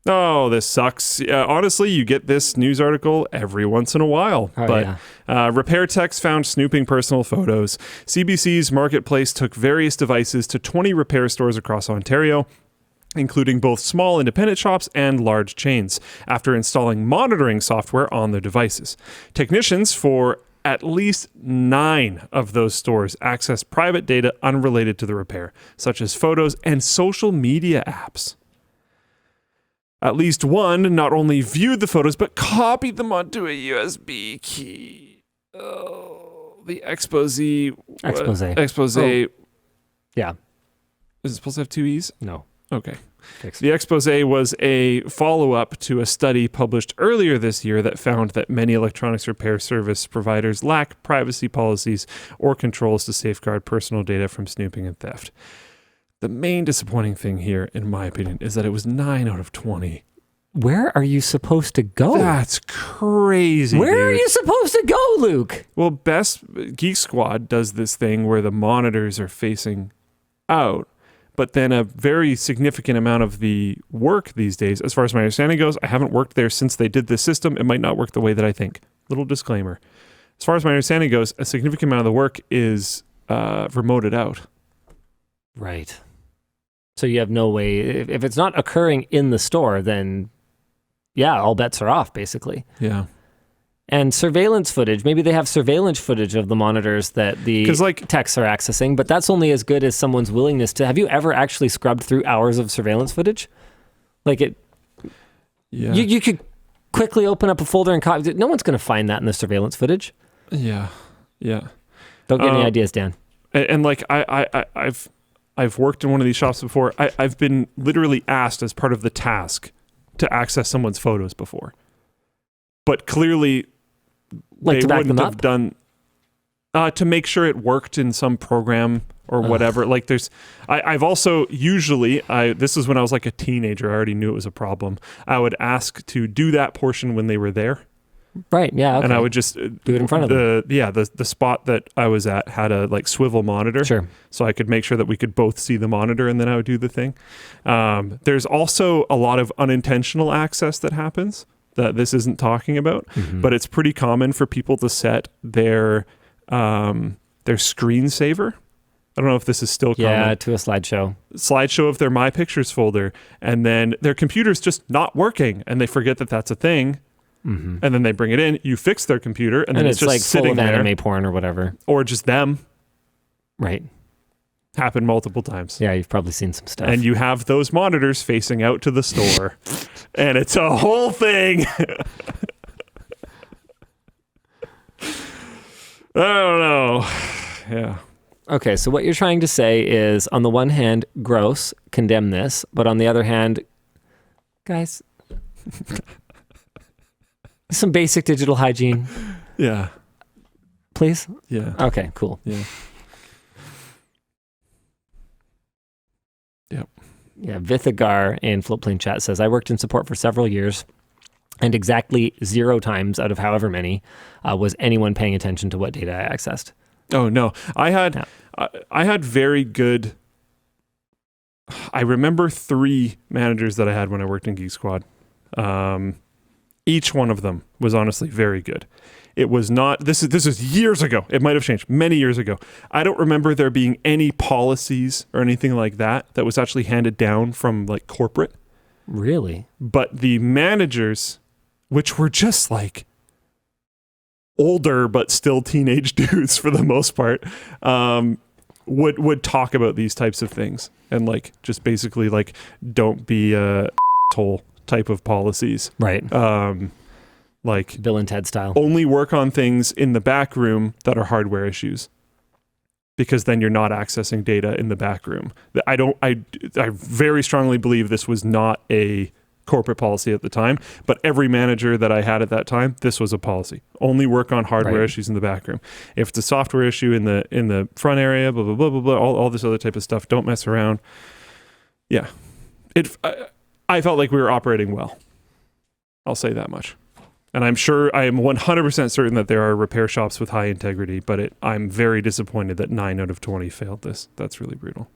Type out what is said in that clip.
Oh, this sucks. Honestly, you get this news article every once in a while. Repair techs found snooping personal photos. CBC's Marketplace took various devices to 20 repair stores across Ontario, including both small independent shops and large chains, after installing monitoring software on their devices. Technicians for at least 9 of those stores accessed private data unrelated to the repair, such as photos and social media apps. At least one not only viewed the photos, but copied them onto a USB key. Oh, the expose. Oh. Yeah. Is it supposed to have 2 E's? No. Okay. The expose was a follow-up to a study published earlier this year that found that many electronics repair service providers lack privacy policies or controls to safeguard personal data from snooping and theft. The main disappointing thing here, in my opinion, is that it was 9 out of 20. Where are you supposed to go? That's crazy. Where are you supposed to go, Luke? Well, Best Geek Squad does this thing where the monitors are facing out, but then a very significant amount of the work these days, as far as my understanding goes, I haven't worked there since they did this system. It might not work the way that I think. Little disclaimer. As far as my understanding goes, a significant amount of the work is remoted out. Right. So you have no way, if it's not occurring in the store, then yeah, all bets are off, basically. Yeah. And surveillance footage, maybe they have surveillance footage of the monitors that the techs are accessing, but that's only as good as someone's willingness to. Have you ever actually scrubbed through hours of surveillance footage? Yeah. You could quickly open up a folder and copy. No one's going to find that in the surveillance footage. Yeah. Yeah. Don't get any ideas, Dan. And I've worked in one of these shops before. I've been literally asked as part of the task to access someone's photos before. But clearly they wouldn't have done to make sure it worked in some program or whatever. I've also this is when I was like a teenager. I already knew it was a problem. I would ask to do that portion when they were there. Right. Yeah. Okay. And I would just do it in front of them. The spot that I was at had a swivel monitor. Sure. So I could make sure that we could both see the monitor, and then I would do the thing. There's also a lot of unintentional access that happens that this isn't talking about, but it's pretty common for people to set their screensaver. I don't know if this is still common. Yeah, to a slideshow of their My Pictures folder, and then their computer's just not working, and they forget that that's a thing. Mm-hmm. And then they bring it in, you fix their computer, and then it's just like sitting full of there. Anime porn or whatever. Or just them. Right. Happened multiple times. Yeah, you've probably seen some stuff. And you have those monitors facing out to the store. And it's a whole thing. I don't know. Yeah. Okay, so what you're trying to say is, on the one hand, gross, condemn this, but on the other hand, guys... some basic digital hygiene. Yeah. Please? Yeah. Okay, cool. Yeah. Yep. Yeah, Vithagar in Floatplane Chat says, I worked in support for several years, and exactly 0 times out of however many was anyone paying attention to what data I accessed. Oh, no. I had very good... I remember 3 managers that I had when I worked in Geek Squad. Each one of them was honestly very good. It was not, this is years ago. It might have changed many years ago. I don't remember there being any policies or anything like that was actually handed down from corporate. Really? But the managers, which were just older but still teenage dudes for the most part, would talk about these types of things and just basically don't be a asshole type of policies. Right. Bill and Ted style. Only work on things in the back room that are hardware issues, because then you're not accessing data in the back room. I very strongly believe this was not a corporate policy at the time, but every manager that I had at that time, this was a policy. Only work on hardware issues in the back room. If it's a software issue in the front area, blah blah blah blah blah, all this other type of stuff, don't mess around. Yeah. I felt like we were operating well. I'll say that much. And I am 100% certain that there are repair shops with high integrity, but I'm very disappointed that 9 out of 20 failed this. That's really brutal.